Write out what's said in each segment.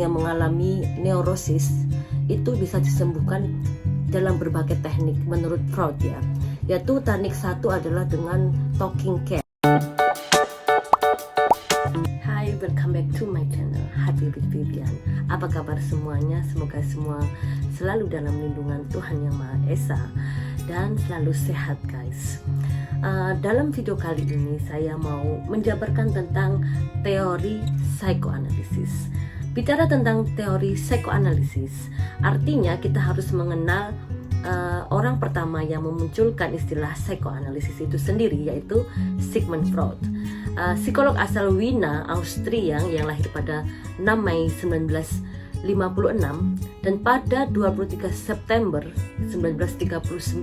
orang yang mengalami neurosis itu bisa disembuhkan dalam berbagai teknik menurut Freud ya. Yaitu teknik satu adalah dengan talking cat. Hai, welcome back to my channel Happy with Vivian. Apa kabar semuanya? Semoga semua selalu dalam lindungan Tuhan Yang Maha Esa dan selalu sehat guys. Dalam video kali ini saya mau menjabarkan tentang teori psikoanalisis. Bicara tentang teori psikoanalisis, artinya kita harus mengenal orang pertama yang memunculkan istilah psikoanalisis itu sendiri, yaitu Sigmund Freud. Psikolog asal Wina, Austria yang lahir pada 6 Mei 1956 dan pada 23 September 1939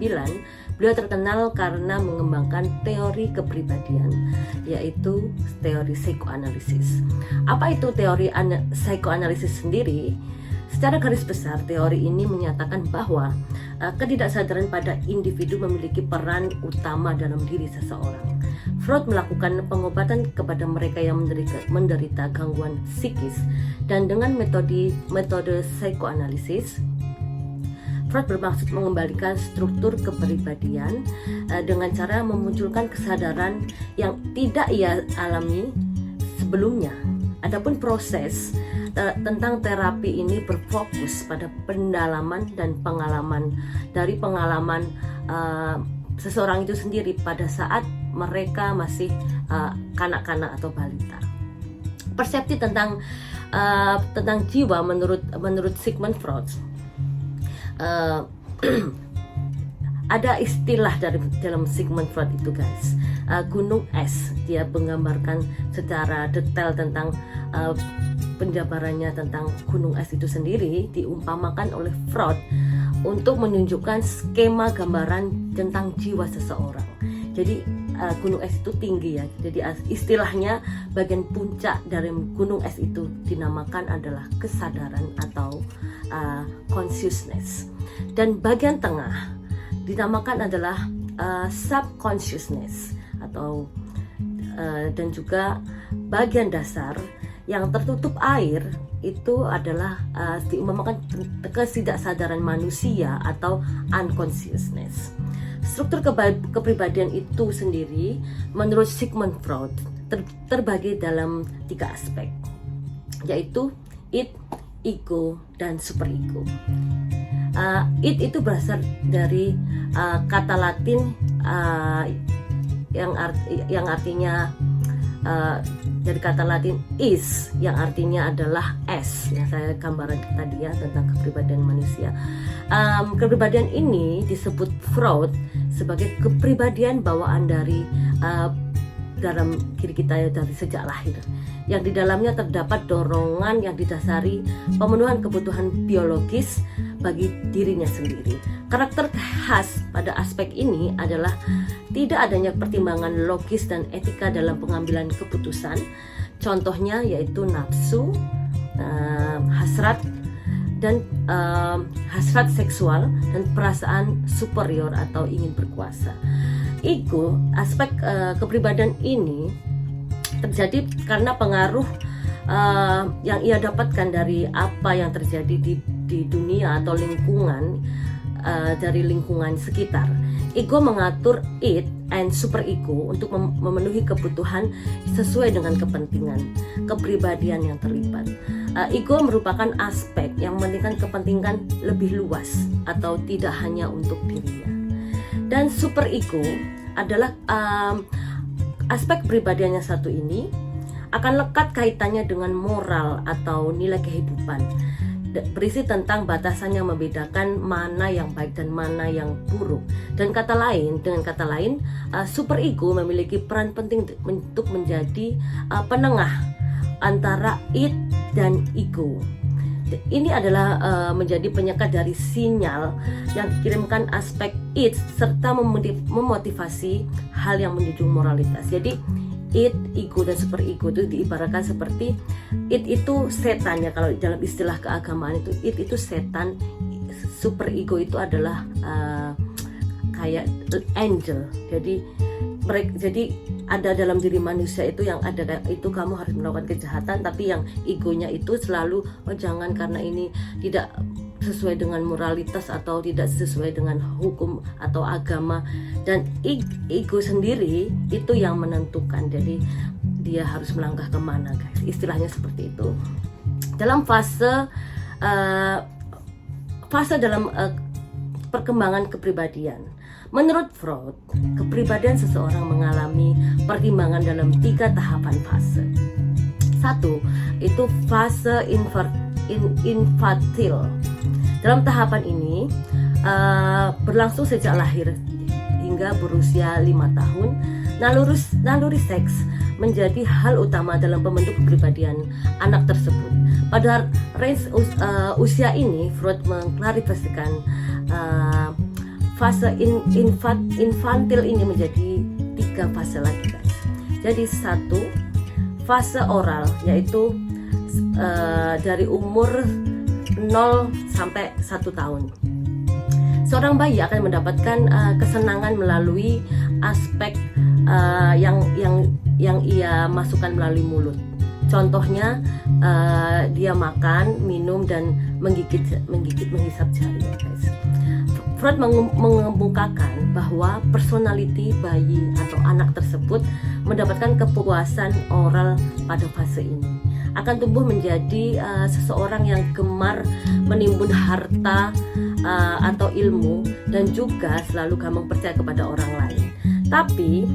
beliau terkenal karena mengembangkan teori kepribadian, yaitu teori psikoanalisis. Apa itu teori psikoanalisis sendiri? Secara garis besar, teori ini menyatakan bahwa ketidaksadaran pada individu memiliki peran utama dalam diri seseorang. Freud melakukan pengobatan kepada mereka yang menderita gangguan psikis, dan dengan metode psikoanalisis, Freud bermaksud mengembalikan struktur kepribadian dengan cara memunculkan kesadaran yang tidak ia alami sebelumnya. Adapun proses tentang terapi ini berfokus pada pendalaman dan pengalaman seseorang itu sendiri pada saat mereka masih kanak-kanak atau balita. Persepsi tentang jiwa menurut Sigmund Freud, ada istilah dalam Sigmund Freud itu guys, gunung es. Dia menggambarkan secara detail tentang penjabarannya tentang gunung es itu sendiri, diumpamakan oleh Freud untuk menunjukkan skema gambaran tentang jiwa seseorang. Jadi gunung es itu tinggi ya, jadi istilahnya bagian puncak dari gunung es itu dinamakan adalah kesadaran atau consciousness, dan bagian tengah dinamakan adalah subconsciousness atau dan juga bagian dasar yang tertutup air itu adalah diumpamakan ketidaksadaran manusia atau unconsciousness. Struktur kepribadian itu sendiri menurut Sigmund Freud terbagi dalam 3 aspek, yaitu id, ego, dan superego. Id itu berasal dari kata Latin yang artinya dari kata Latin is, yang artinya adalah es, yang saya gambarkan tadi ya tentang kepribadian manusia. Kepribadian ini disebut Freud sebagai kepribadian bawaan dari dalam diri kita ya, dari sejak lahir, yang di dalamnya terdapat dorongan yang didasari pemenuhan kebutuhan biologis bagi dirinya sendiri. Karakter khas pada aspek ini adalah tidak adanya pertimbangan logis dan etika dalam pengambilan keputusan. Contohnya yaitu nafsu, hasrat dan hasrat seksual, dan perasaan superior atau ingin berkuasa. Ego, aspek kepribadian ini terjadi karena pengaruh yang ia dapatkan dari apa yang terjadi di dunia atau lingkungan, dari lingkungan sekitar. Ego mengatur id and superego untuk memenuhi kebutuhan sesuai dengan kepentingan kepribadian yang terlibat. Ego merupakan aspek yang mementingkan kepentingan lebih luas atau tidak hanya untuk dirinya. Dan superego adalah aspek kepribadian yang satu ini akan lekat kaitannya dengan moral atau nilai kehidupan, berisi tentang batasan yang membedakan mana yang baik dan mana yang buruk. Dengan kata lain, superego memiliki peran penting untuk menjadi penengah antara id dan ego. Ini adalah menjadi penyekat dari sinyal yang dikirimkan aspek id serta memotivasi hal yang menjunjung moralitas. Jadi id, ego, dan superego itu diibaratkan seperti id itu setan ya, kalau dalam istilah keagamaan itu id itu setan, superego itu adalah kayak angel. Jadi jadi ada dalam diri manusia itu yang ada itu kamu harus melakukan kejahatan, tapi yang egonya itu selalu jangan, karena ini tidak sesuai dengan moralitas atau tidak sesuai dengan hukum atau agama, dan ego sendiri itu yang menentukan. Jadi dia harus melangkah kemana, guys, istilahnya seperti itu. Dalam fase dalam perkembangan kepribadian, menurut Freud, kepribadian seseorang mengalami pertimbangan dalam 3 tahapan fase. 1. Itu fase infantil. Dalam tahapan ini berlangsung sejak lahir hingga berusia 5 tahun. Naluri seks menjadi hal utama dalam pembentuk kepribadian anak tersebut. Pada range usia ini, Freud mengklarifikasikan fase infantil ini menjadi 3 fase lagi, guys. Jadi 1, fase oral, yaitu dari umur 0 sampai 1 tahun. Seorang bayi akan mendapatkan kesenangan melalui aspek yang ia masukkan melalui mulut. Contohnya dia makan, minum, dan menggigit menghisap jari, guys. Freud mengemukakan bahwa personality bayi atau anak tersebut mendapatkan kepuasan oral pada fase ini, akan tumbuh menjadi seseorang yang gemar menimbun harta atau ilmu, dan juga selalu gampang percaya kepada orang lain. Tapi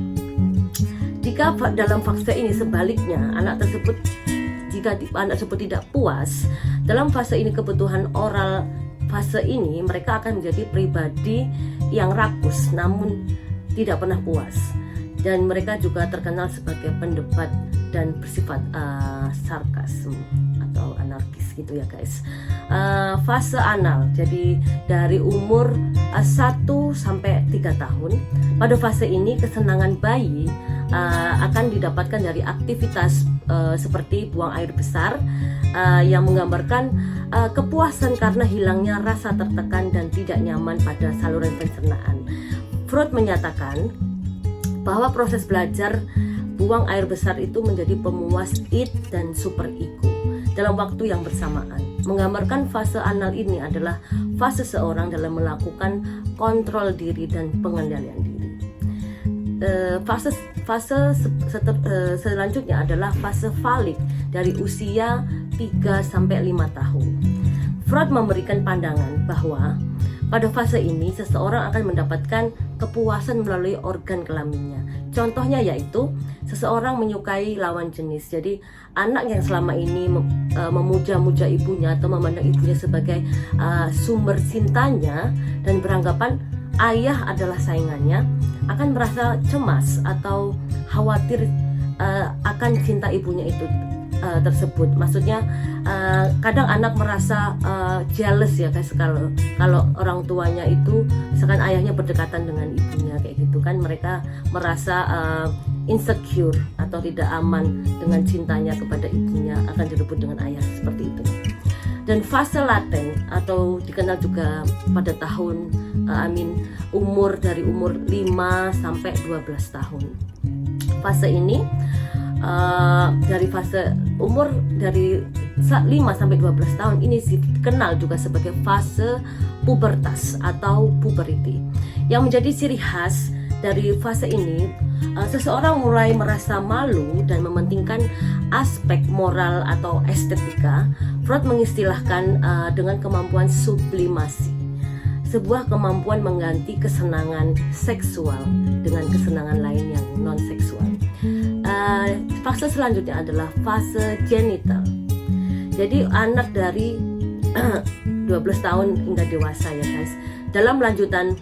jika dalam fase ini sebaliknya, jika anak tersebut tidak puas dalam fase ini, kebutuhan oral fase ini, mereka akan menjadi pribadi yang rakus namun tidak pernah puas, dan mereka juga terkenal sebagai pendebat dan bersifat sarkasme atau anarkis gitu ya, guys. Fase anal, jadi dari umur 1 sampai 3 tahun. Pada fase ini kesenangan bayi akan didapatkan dari aktivitas seperti buang air besar, yang menggambarkan kepuasan karena hilangnya rasa tertekan dan tidak nyaman pada saluran pencernaan. Freud menyatakan bahwa proses belajar buang air besar itu menjadi pemuas id dan super ego dalam waktu yang bersamaan. Menggambarkan fase anal ini adalah fase seorang dalam melakukan kontrol diri dan pengendalian diri. Fase selanjutnya adalah fase falik dari usia 3 sampai 5 tahun. Freud memberikan pandangan bahwa pada fase ini seseorang akan mendapatkan kepuasan melalui organ kelaminnya. Contohnya yaitu seseorang menyukai lawan jenis. Jadi anak yang selama ini memuja-muja ibunya atau memandang ibunya sebagai sumber cintanya dan beranggapan ayah adalah saingannya, akan merasa cemas atau khawatir akan cinta ibunya itu tersebut. Maksudnya kadang anak merasa jealous ya, guys, kalau orang tuanya itu misalkan ayahnya berdekatan dengan ibunya kayak gitu kan, mereka merasa insecure atau tidak aman dengan cintanya kepada ibunya, akan direbut dengan ayah seperti itu. Dan fase laten atau dikenal juga pada tahun umur dari umur 5 sampai 12 tahun. Fase ini dari fase umur dari 5 sampai 12 tahun ini dikenal juga sebagai fase pubertas atau puberty. Yang menjadi ciri khas dari fase ini, seseorang mulai merasa malu dan mementingkan aspek moral atau estetika. Freud mengistilahkan dengan kemampuan sublimasi, sebuah kemampuan mengganti kesenangan seksual dengan kesenangan lain yang non seksual. Fase selanjutnya adalah fase genital. Jadi anak dari 12 tahun hingga dewasa ya, guys. Dalam lanjutan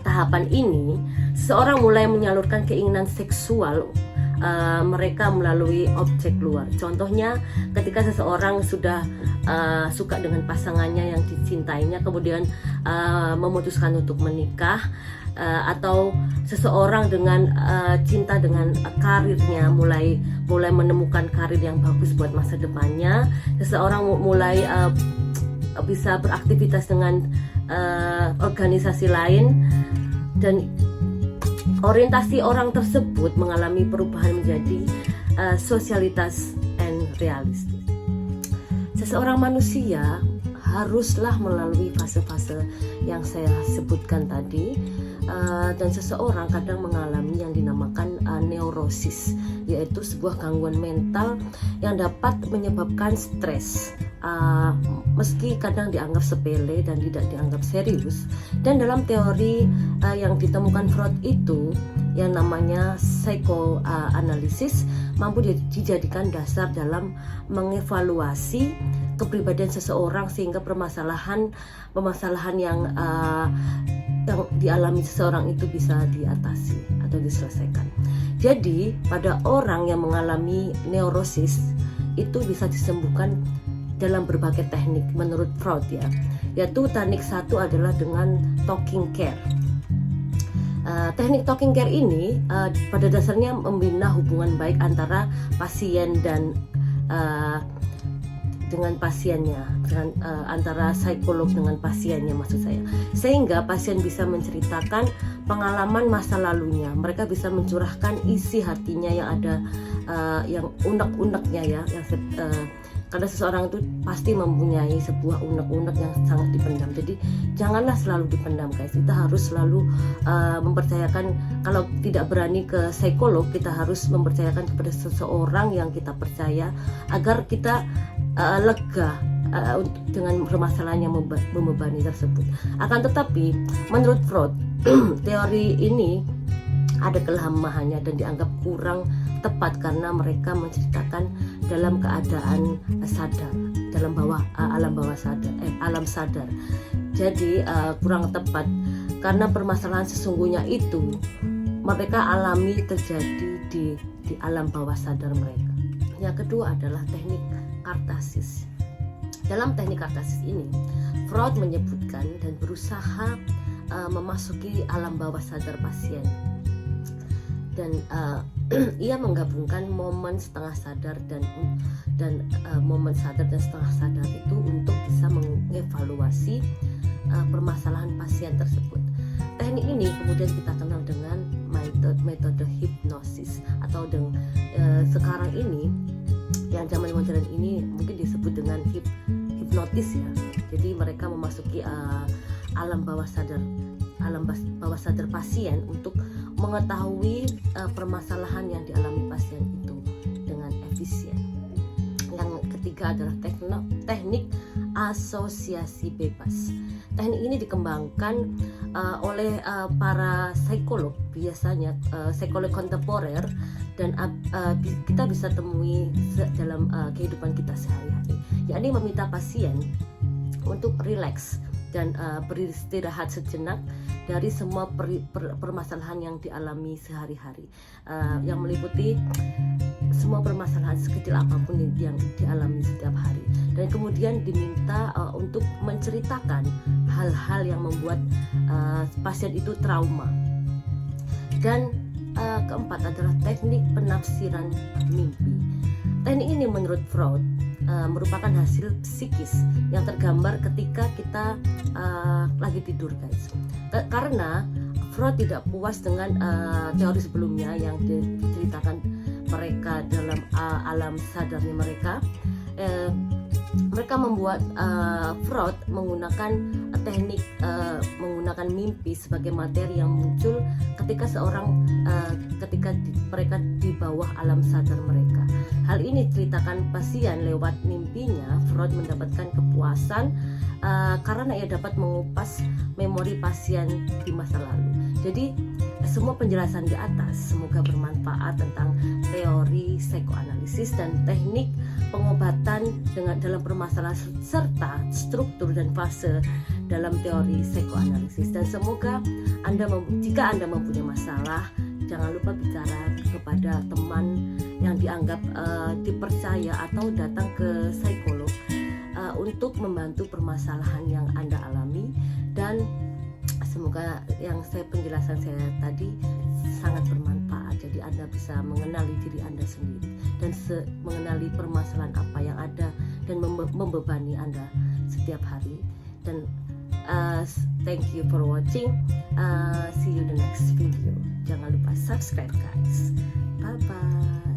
tahapan ini, seorang mulai menyalurkan keinginan seksual mereka melalui objek luar. Contohnya ketika seseorang sudah suka dengan pasangannya yang dicintainya, kemudian memutuskan untuk menikah, atau seseorang dengan cinta dengan karirnya, mulai menemukan karir yang bagus buat masa depannya. Seseorang mulai bisa beraktivitas dengan organisasi lain, dan orientasi orang tersebut mengalami perubahan menjadi sosialitas and realistis. Seseorang manusia haruslah melalui fase-fase yang saya sebutkan tadi, dan seseorang kadang mengalami yang dinamakan neurosis, yaitu sebuah gangguan mental yang dapat menyebabkan stres, meski kadang dianggap sepele dan tidak dianggap serius. Dan dalam teori yang ditemukan Freud itu, yang namanya psikoanalisis, mampu dijadikan dasar dalam mengevaluasi kepribadian seseorang sehingga permasalahan yang dialami seseorang itu bisa diatasi atau diselesaikan. Jadi pada orang yang mengalami neurosis itu bisa disembuhkan dalam berbagai teknik menurut Freud ya, yaitu teknik satu adalah dengan talking care. Teknik talking care ini pada dasarnya membina hubungan baik antara pasien dan dengan pasiennya, antara psikolog dengan pasiennya maksud saya, sehingga pasien bisa menceritakan pengalaman masa lalunya. Mereka bisa mencurahkan isi hatinya yang ada, yang unek-uneknya ya, karena seseorang itu pasti mempunyai sebuah unek-unek yang sangat dipendam. Jadi janganlah selalu dipendam guys, kita harus selalu mempercayakan. Kalau tidak berani ke psikolog, kita harus mempercayakan kepada seseorang yang kita percaya agar kita lega dengan permasalahan yang membebani tersebut. Akan tetapi menurut Freud teori ini ada kelemahannya dan dianggap kurang tepat karena mereka menceritakan dalam keadaan sadar, dalam alam sadar. Jadi kurang tepat karena permasalahan sesungguhnya itu mereka alami terjadi di alam bawah sadar mereka. Yang kedua adalah teknik kartasis. Dalam teknik kartasis ini, Freud menyebutkan dan berusaha memasuki alam bawah sadar pasien, dan ia menggabungkan momen setengah sadar dan momen sadar dan setengah sadar itu untuk bisa mengevaluasi permasalahan pasien tersebut. Teknik ini kemudian kita kenal dengan metode hipnosis atau sekarang ini yang zaman modern ini mungkin disebut dengan hipnotis ya. Jadi mereka memasuki alam bawah sadar pasien untuk mengetahui permasalahan yang dialami pasien itu dengan efisien. Yang ketiga adalah teknik asosiasi bebas. Teknik ini dikembangkan oleh para psikolog, biasanya psikolog kontemporer, dan kita bisa temui dalam kehidupan kita sehari-hari, yakni meminta pasien untuk rileks dan beristirahat sejenak dari semua permasalahan yang dialami sehari-hari, yang meliputi semua permasalahan sekecil apapun yang dialami setiap hari, dan kemudian diminta untuk menceritakan hal-hal yang membuat pasien itu trauma. Dan keempat adalah teknik penafsiran mimpi. Teknik ini menurut Freud merupakan hasil psikis yang tergambar ketika kita lagi tidur guys. Karena Freud tidak puas dengan teori sebelumnya yang diceritakan mereka dalam alam sadarnya mereka. Mereka membuat Freud menggunakan teknik menggunakan mimpi sebagai materi yang muncul ketika mereka di bawah alam sadar mereka. Hal ini diceritakan pasien lewat mimpinya. Freud mendapatkan kepuasan karena ia dapat mengupas memori pasien di masa lalu. Jadi semua penjelasan di atas semoga bermanfaat tentang teori psikoanalisis dan teknik pengobatan dalam permasalahan serta struktur dan fase dalam teori psikoanalisis. Dan semoga jika Anda mempunyai masalah, jangan lupa bicara kepada teman yang dianggap dipercaya atau datang ke psikolog untuk membantu permasalahan yang Anda alami. Dan semoga penjelasan saya tadi sangat bermanfaat. Jadi Anda bisa mengenali diri Anda sendiri dan mengenali permasalahan apa yang ada dan membebani Anda setiap hari. Dan thank you for watching. See you in the next video. Jangan lupa subscribe guys. Bye bye.